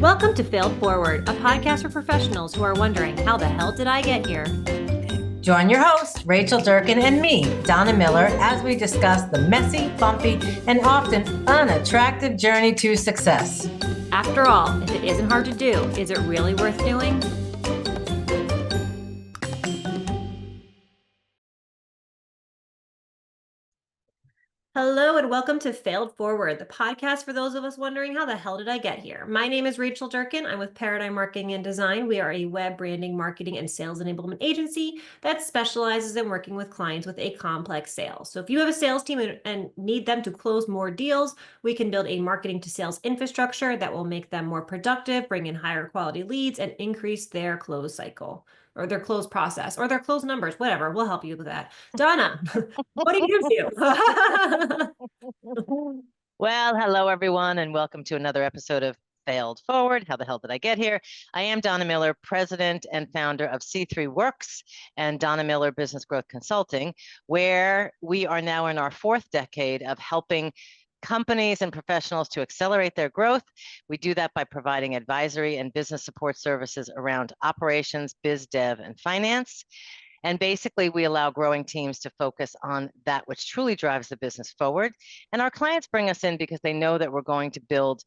Welcome to Failed Forward, a podcast for professionals who are wondering, how the hell did I get here? Join your host, Rachel Durkan, and me, Donna Miller, as we discuss the messy, bumpy, and often unattractive journey to success. After all, if it isn't hard to do, is it really worth doing? Hello and welcome to Failed Forward, the podcast for those of us wondering, how the hell did I get here? My name is Rachel Durkan. I'm with Paradigm Marketing and Design. We are a web branding, marketing, and sales enablement agency that specializes in working with clients with a complex sale. So if you have a sales team and need them to close more deals, we can build a marketing to sales infrastructure that will make them more productive, bring in higher quality leads, and increase their close cycle, or their close process, or their close numbers, whatever. We'll help you with that. Donna, what do you do? Well, hello, everyone, and welcome to another episode of Failed Forward. How the hell did I get here? I am Donna Miller, president and founder of C3 Works and Donna Miller Business Growth Consulting, where we are now in our fourth decade of helping companies and professionals to accelerate their growth. We do that by providing advisory and business support services around operations, biz dev, and finance. And basically, we allow growing teams to focus on that which truly drives the business forward. And our clients bring us in because they know that we're going to build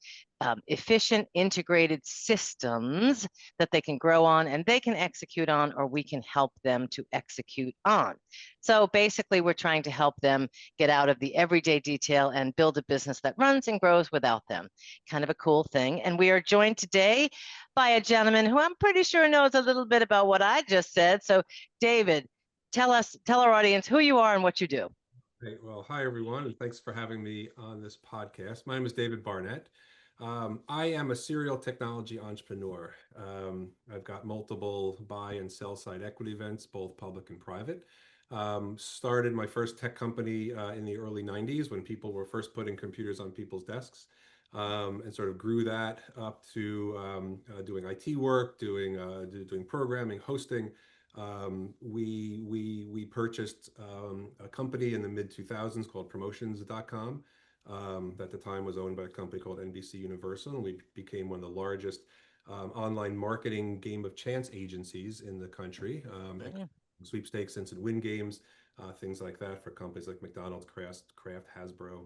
efficient, integrated systems that they can grow on and they can execute on, or we can help them to execute on. So basically, we're trying to help them get out of the everyday detail and build a business that runs and grows without them. Kind of a cool thing. And we are joined today by a gentleman who I'm pretty sure knows a little bit about what I just said. So David, tell our audience who you are and what you do. Great. Well, hi, everyone, and thanks for having me on this podcast. My name is David Barnett. I am a serial technology entrepreneur. I've got multiple buy and sell side equity events, both public and private. Started my first tech company in the early 90s when people were first putting computers on people's desks, and sort of grew that up to doing IT work, doing programming, hosting. We purchased a company in the mid 2000s called promotions.com. That at the time was owned by a company called NBC Universal, and we became one of the largest online marketing game of chance agencies in the country. Sweepstakes, instant win games, things like that for companies like McDonald's, Kraft, Hasbro,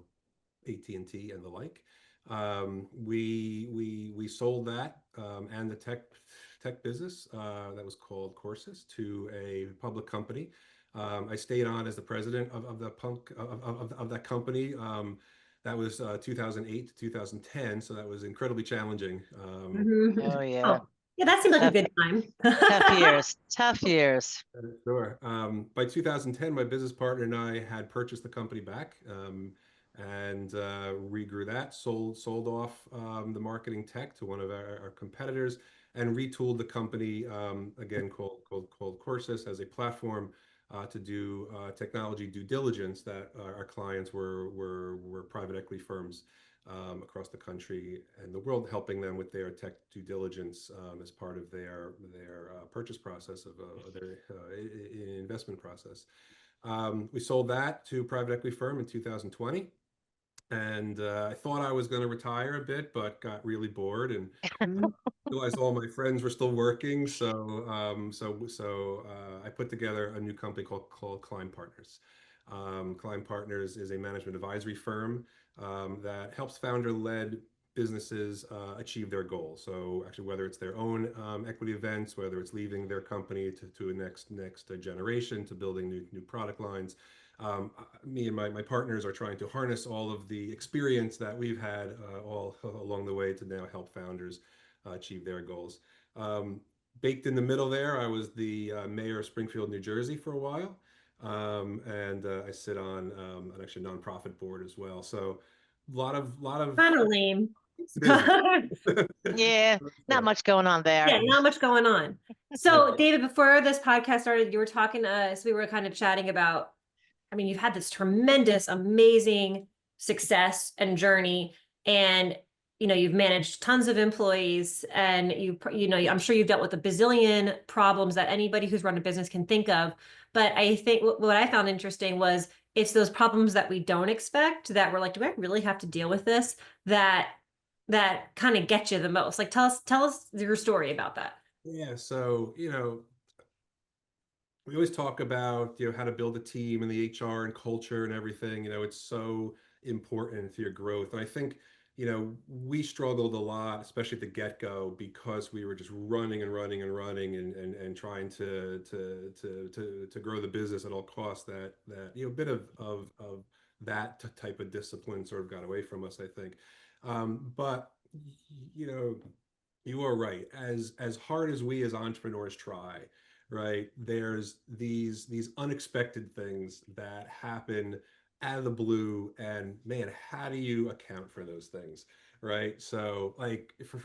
AT&T, and the like. We sold that and the tech business that was called Courses to a public company. I stayed on as the president of that company. That was 2008 to 2010, so that was incredibly challenging. Oh yeah. Yeah, that seems like a good time. Tough years. Sure. By 2010, my business partner and I had purchased the company back and regrew that, sold off the marketing tech to one of our competitors, and retooled the company again called Courses as a platform to do technology due diligence that our clients were private equity firms across the country and the world, helping them with their tech due diligence as part of their purchase process of their investment process. We sold that to a private equity firm in 2020. And I thought I was going to retire a bit, but got really bored and realized all my friends were still working. So I put together a new company called Climb Partners. Climb Partners is a management advisory firm that helps founder-led businesses achieve their goals. So actually, whether it's their own equity events, whether it's leaving their company to a next generation, to building new product lines. Me and my partners are trying to harness all of the experience that we've had all along the way to now help founders achieve their goals. Baked in the middle there, I was the mayor of Springfield, New Jersey for a while. And I sit on an actually nonprofit board as well. So a lot of Kind of lame. Yeah, not much going on there. Yeah, not much going on. So David, before this podcast started, you were talking to us, we were kind of chatting about, I mean, you've had this tremendous, amazing success and journey, and you've managed tons of employees, and I'm sure you've dealt with a bazillion problems that anybody who's run a business can think of. But I think what I found interesting was it's those problems that we don't expect, that we're like, do I really have to deal with this? That that kind of get you the most? Like tell us your story about that. Yeah, so we always talk about how to build a team and the HR and culture and everything. It's so important to your growth. And I think we struggled a lot, especially at the get-go, because we were just running and running and running and trying to grow the business at all costs. That bit of that type of discipline sort of got away from us, I think. But you know you are right. As hard as we as entrepreneurs try, right? There's these unexpected things that happen out of the blue, and man, how do you account for those things, right? So, like for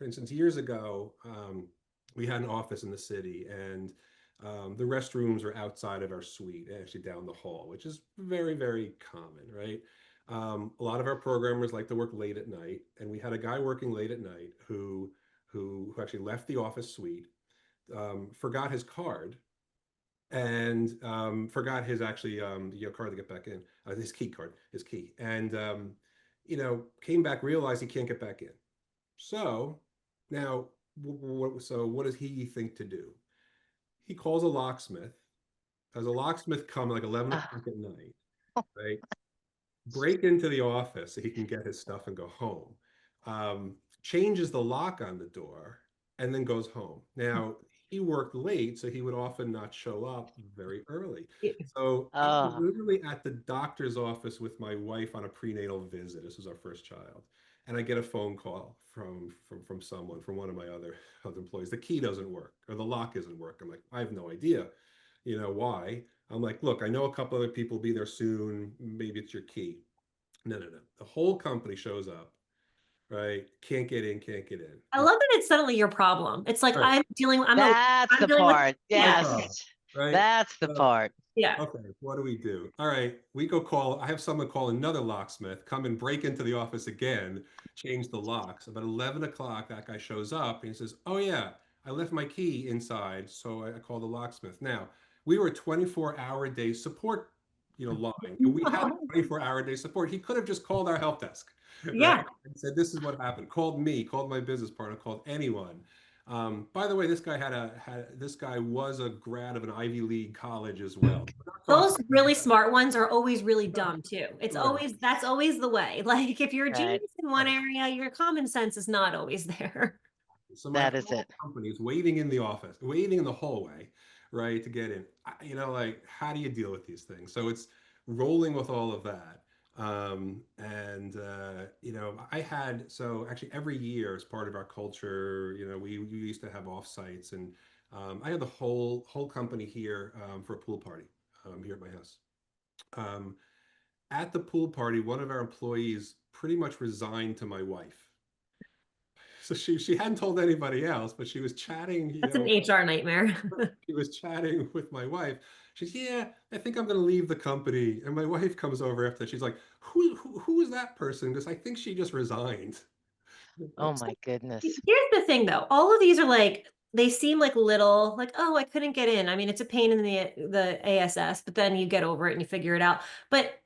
instance, years ago, we had an office in the city, and the restrooms were outside of our suite, actually down the hall, which is very, very common, right? A lot of our programmers like to work late at night, and we had a guy working late at night who actually left the office suite, forgot his card, and forgot his actually card to get back in, his key card, his key, and came back, realized he can't get back in. So now, what does he think to do? He calls a locksmith, has a locksmith come like 11 Ah, o'clock at night, right? Break into the office so he can get his stuff and go home. Changes the lock on the door and then goes home. Now, he worked late, so he would often not show up very early. So I'm oh, literally at the doctor's office with my wife on a prenatal visit. This was our first child. And I get a phone call from someone, from one of my other employees. The key doesn't work, or the lock isn't working. I'm like, I have no idea, why. I'm like, look, I know a couple other people will be there soon. Maybe it's your key. No, no, no. The whole company shows up, right? Can't get in, can't get in. I love that it's suddenly your problem. It's like Right. that's I'm the dealing with part. My yeah. problem, Yes, right? that's the So, part. Yeah. okay, what do we do? All right, we go call, I have someone call another locksmith, come and break into the office again, change the locks. About 11 o'clock, that guy shows up and he says, oh yeah, I left my key inside, so I called the locksmith. Now, we were a 24-hour-day support, line. We had 24-hour-day support. He could have just called our help desk, right? Yeah. And said, this is what happened. Called me, called my business partner, called anyone. By the way, this guy was a grad of an Ivy League college as well. We're not Those talking really about smart ones are always really that. dumb too. It's Sure. always that's always the way. Like if you're a Right, genius in one Right. area, your common sense is not always there. So my that is whole it. company is waiting in the office, waiting in the hallway, right, to get in. Like how do you deal with these things? So it's rolling with all of that. I had, so actually every year as part of our culture, we used to have offsites, and I had the whole company here for a pool party here at my house. Um, at the pool party, one of our employees pretty much resigned to my wife. So she hadn't told anybody else, but she was chatting, That's an HR nightmare. she was chatting with my wife. She's, yeah, I think I'm going to leave the company. And my wife comes over after. She's like, who is that person? Because I think she just resigned. Oh my goodness. Here's the thing though. All of these are like they seem like little, like, oh, I couldn't get in. I mean, it's a pain in the ASS, but then you get over it and you figure it out. But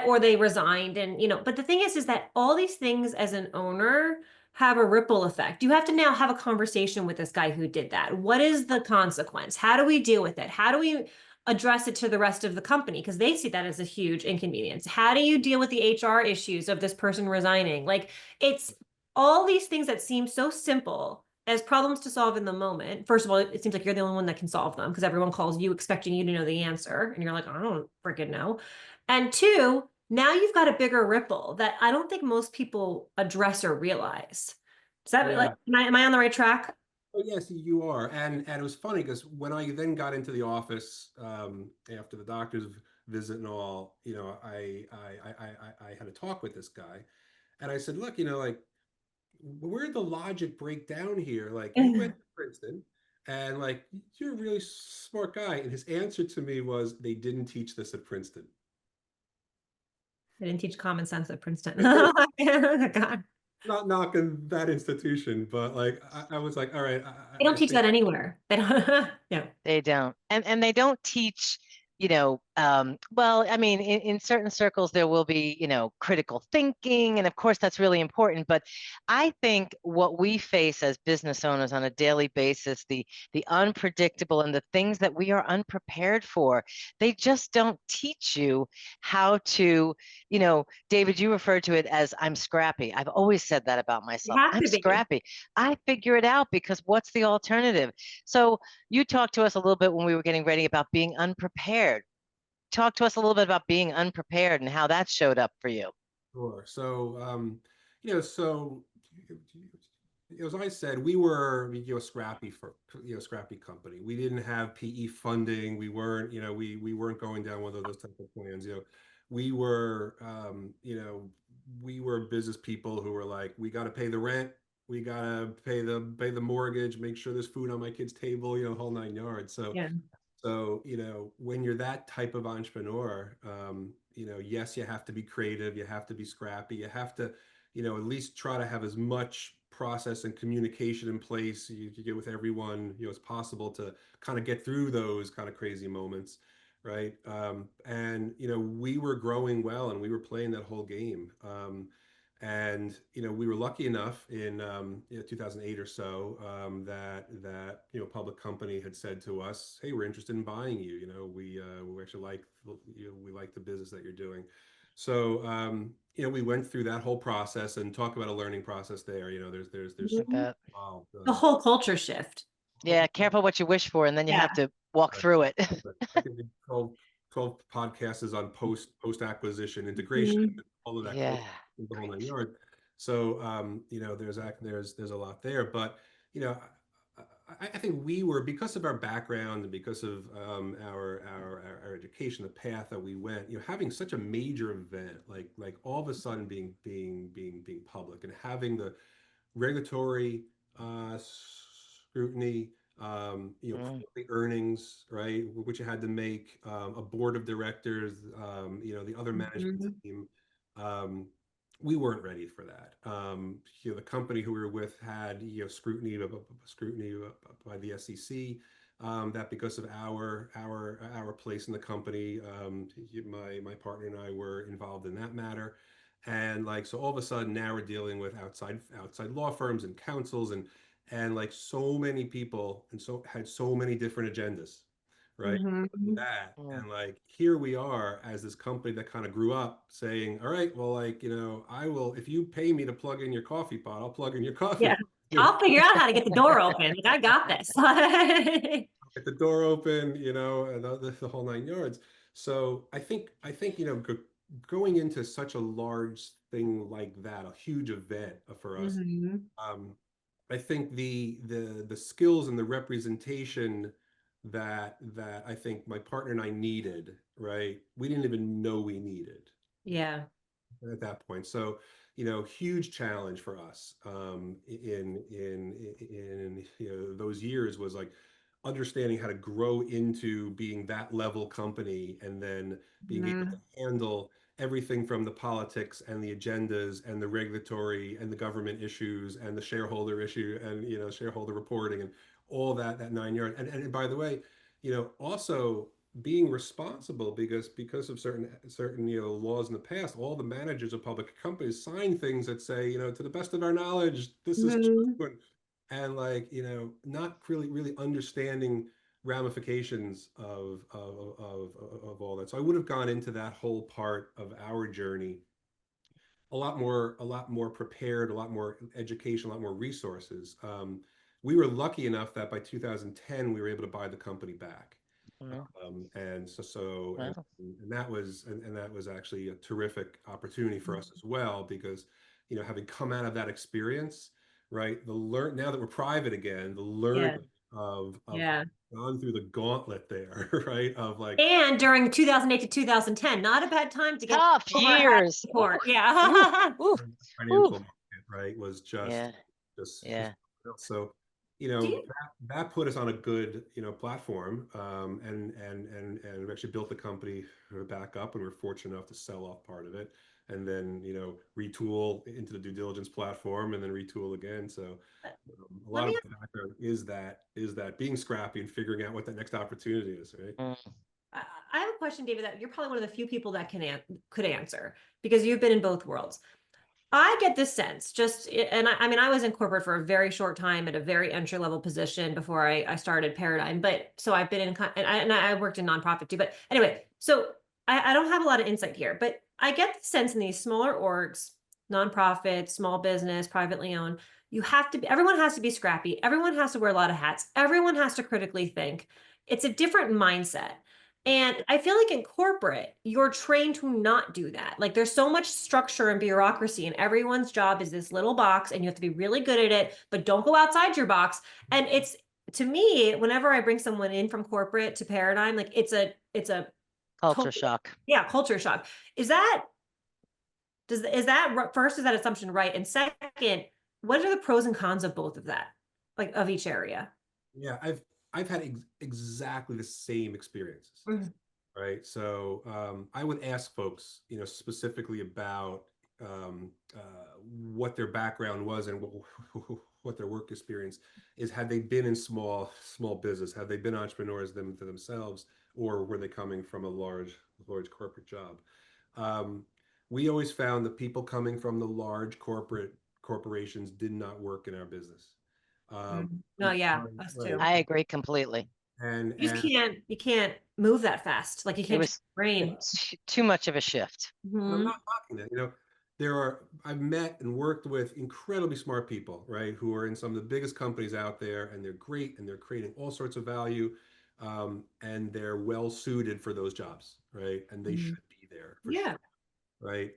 or they resigned and but the thing is that all these things as an owner have a ripple effect. You have to now have a conversation with this guy who did that. What is the consequence? How do we deal with it? How do we address it to the rest of the company? Because they see that as a huge inconvenience. How do you deal with the HR issues of this person resigning? Like it's all these things that seem so simple as problems to solve in the moment. First of all, it seems like you're the only one that can solve them because everyone calls you expecting you to know the answer. And you're like, I don't freaking know. And two, now you've got a bigger ripple that I don't think most people address or realize. Is that like, Yeah. am I on the right track? Oh, yes, you are. And it was funny because when I then got into the office after the doctor's visit and all, I had a talk with this guy, and I said, look, like, where'd the logic break down here? Like, you went to Princeton, and like, you're a really smart guy. And his answer to me was, they didn't teach this at Princeton. I didn't teach common sense at Princeton. God. Not knocking that institution, but like, I was like, all right, They I don't teach think, that anywhere. They don't. Yeah. They don't. And they don't teach, you know, Well, I mean, in certain circles, there will be, critical thinking. And of course, that's really important. But I think what we face as business owners on a daily basis, the unpredictable and the things that we are unprepared for, they just don't teach you how to, David, you referred to it as I'm scrappy. I've always said that about myself. have I'm to be. scrappy. I figure it out because what's the alternative? So you talked to us a little bit when we were getting ready about being unprepared. Talk to us a little bit about being unprepared and how that showed up for you. Sure. So, so as I said, we were, scrappy company. We didn't have PE funding. We weren't, we weren't going down one of those type of plans. We were, we were business people who were like, we got to pay the rent. We got to pay the mortgage, make sure there's food on my kid's table, whole 9 yards. So, Yeah. so, when you're that type of entrepreneur, yes, you have to be creative, you have to be scrappy, you have to, at least try to have as much process and communication in place you get with everyone, as possible to kind of get through those kind of crazy moments, right? And, we were growing well and we were playing that whole game. And we were lucky enough in 2008 or so, that public company had said to us, "Hey, we're interested in buying you. We actually like we like the business that you're doing." So we went through that whole process and talk about a learning process there. There's Like that. The whole culture shift. Yeah, careful what you wish for, and then you have Yeah. to walk through it. I can do 12 podcasts on post acquisition integration, Mhm. all of that Yeah. culture, the whole 9 yards. So there's a lot there, but I think we were, because of our background and because of our education, the path that we went, having such a major event like all of a sudden being public and having the regulatory scrutiny, Mm, the earnings, right, which you had to make, a board of directors, the other management Mhm. team. We weren't ready for that. The company who we were with had, scrutiny by the SEC. That because of our place in the company, my partner and I were involved in that matter. And so all of a sudden now we're dealing with outside law firms and counsels and so many people and had so many different agendas, right? Mhm. That mm. and here we are as this company that kind of grew up saying, all right, well, I will, if you pay me to plug in your coffee pot, I'll plug in your coffee Yeah. pot. I'll figure out how to get the door open. Like, I got this. Get the door open, and the whole 9 yards. So I think going into such a large thing like that, a huge event for us, Mhm. um, I think the skills and the representation that I think my partner and I needed, right? We didn't even know we needed Yeah. at that point. So, huge challenge for us, in those years was understanding how to grow into being that level company and then being able to Mhm. handle everything from the politics and the agendas and the regulatory and the government issues and the shareholder issue and shareholder reporting and all that 9 yards. And by the way, also being responsible because of certain laws in the past, all the managers of public companies sign things that say, to the best of our knowledge, this is Mhm. true. And not really understanding ramifications of all that. So I would have gone into that whole part of our journey a lot more prepared, a lot more education, a lot more resources. We were lucky enough that by 2010 we were able to buy the company back. Mm. And so Wow. and that was actually a terrific opportunity for us as well, because having come out of that experience, right, now that we're private again, the Yeah. learning of Yeah. gone through the gauntlet there, right, of And during 2008 to 2010, not a bad time to get Tough overhead years. support. Ooh, Yeah. ooh, ooh. financial market, right, was Yeah, just yeah. so Do you, that put us on a good platform, and we actually built the company back up, and we are fortunate enough to sell off part of it and then retool into the due diligence platform and then retool again. So a let lot me of my background is that being scrappy and figuring out what that next opportunity is, right? Mm. I have a question, David, that you're probably one of the few people that could answer because you've been in both worlds. I get this sense and I mean, I was in corporate for a very short time at a very entry level position before I started Paradigm. But so I've been and I worked in nonprofit too. But anyway, so I don't have a lot of insight here, but I get the sense in these smaller orgs, nonprofit, small business, privately owned, everyone has to be scrappy. Everyone has to wear a lot of hats. Everyone has to critically think. It's a different mindset. And I feel like in corporate, you're trained to not do that. Like there's so much structure and bureaucracy, and everyone's job is this little box, and you have to be really good at it, but don't go outside your box. And it's to me, whenever I bring someone in from corporate to Paradigm, like it's a Culture shock. Yeah, culture shock. Is that first, is that assumption right? And second, what are the pros and cons of both of that, like of each area? Yeah, I've had exactly the same experiences, right? So I would ask folks, specifically about what their background was and what their work experience is. Had they been in small business? Had they been entrepreneurs themselves, or were they coming from a large corporate job? We always found that people coming from the large corporations did not work in our business. No, yeah, Because- us right. too. I agree completely. And You just you can't move that fast. Like you It can't was brain. too much of a shift. I'm Mhm. not talking that, I've met and worked with incredibly smart people, right, who are in some of the biggest companies out there, and they're great, and they're creating all sorts of value, and they're well suited for those jobs, right? And they should be there for Yeah. sure, right?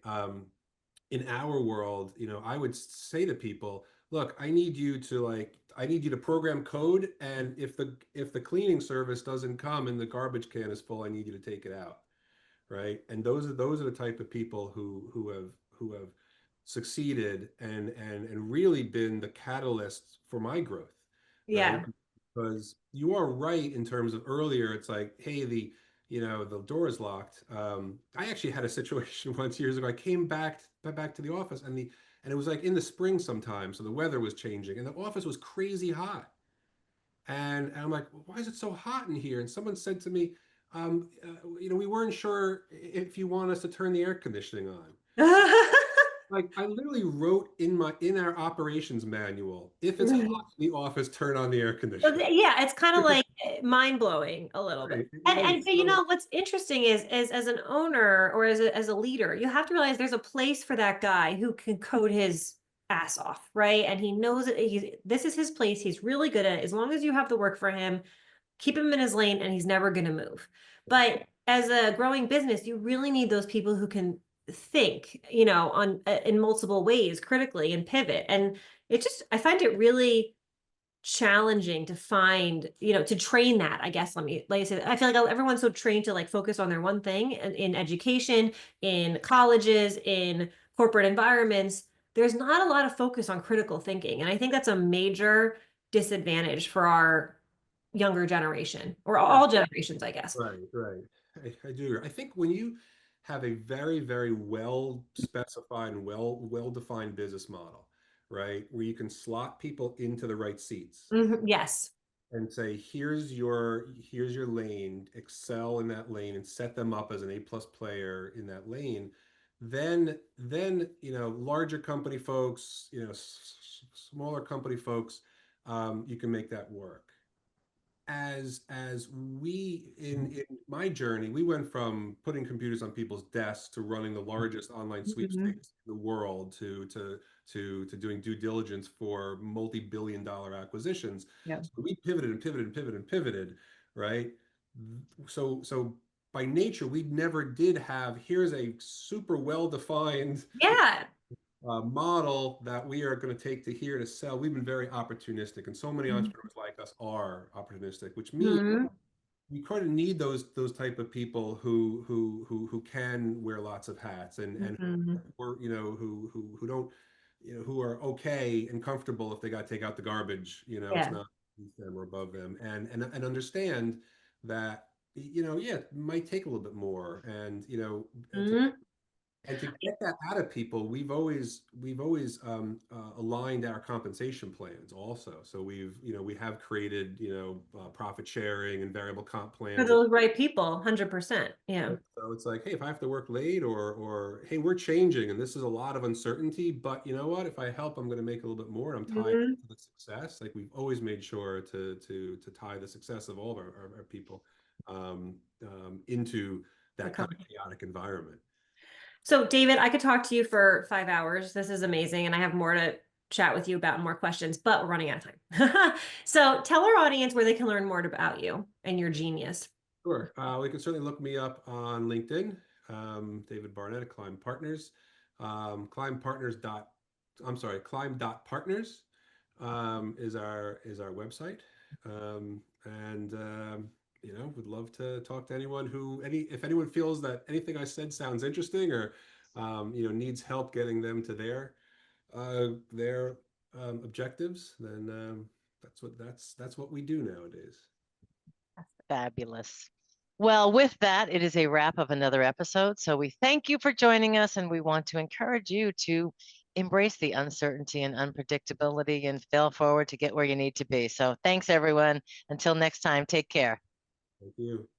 In our world, I would say to people, look, I need you to program code, and if the cleaning service doesn't come and the garbage can is full, I need you to take it out, right? And those are the type of people who have succeeded and really been the catalyst for my growth, right? Yeah. Because you are right in terms of earlier, it's like, hey, the door is locked. I actually had a situation once years ago. I came back to the office, and it was like in the spring sometime, so the weather was changing, and the office was crazy hot. And I'm like, why is it so hot in here? And someone said to me, we weren't sure if you want us to turn the air conditioning on. Like I literally wrote in our operations manual, if it's hot in the office, turn on the air conditioning. Yeah, it's kind of like mind blowing a little bit. Right, right. And but what's interesting is as an owner or as a leader, you have to realize there's a place for that guy who can code his ass off, right? And he knows that this is his place. He's really good at it. As long as you have the work for him, keep him in his lane, and he's never going to move. But as a growing business, you really need those people who can think, on in multiple ways critically and pivot. And I find it really challenging to find, to train that, I guess. Like I said, I feel like everyone's so trained to like focus on their one thing in education, in colleges, in corporate environments. There's not a lot of focus on critical thinking. And I think that's a major disadvantage for our younger generation, or all generations, I guess. Right. I do. I think when you have a very, very well specified and well defined business model, right, where you can slot people into the right seats Yes. and say, here's your lane, excel in that lane, and set them up as an A+ player in that lane, then larger company folks, smaller company folks, you can make that work. As we in my journey, we went from putting computers on people's desks to running the largest online sweepstakes in the world to doing due diligence for multi-billion-dollar acquisitions. Yeah. So we pivoted and pivoted and pivoted and pivoted, right? So by nature, we never did have, here's a super well-defined Yeah. model that we are going to take to here to sell. We've been very opportunistic, and so many entrepreneurs like us are opportunistic, which means you kind of need those type of people who can wear lots of hats and who don't, who are okay and comfortable if they got to take out the garbage. It's not them or above them, and understand that, yeah, it might take a little bit more, and And to get that out of people, we've always aligned our compensation plans also. So we have created profit sharing and variable comp For plans. those right people, 100%. Yeah. So it's like, hey, if I have to work late, or hey, we're changing and this is a lot of uncertainty, but you know what? If I help, I'm going to make a little bit more. I'm tied Mhm. to the success. Like we've always made sure to tie the success of all of our people into The that kind of company. chaotic environment. So, David, I could talk to you for 5 hours. This is amazing. And I have more to chat with you about and more questions, but we're running out of time. So, tell our audience where they can learn more about you and your genius. Sure. We can certainly look me up on LinkedIn, David Barnett at Climb Partners. Climb Partners dot, I'm sorry, Climb dot Partners is our website. And would love to talk to anyone if anyone feels that anything I said sounds interesting, or needs help getting them to their objectives, then that's what we do nowadays. Fabulous. Well, with that, it is a wrap of another episode. So we thank you for joining us, and we want to encourage you to embrace the uncertainty and unpredictability and fail forward to get where you need to be. So thanks, everyone. Until next time, take care. Thank you.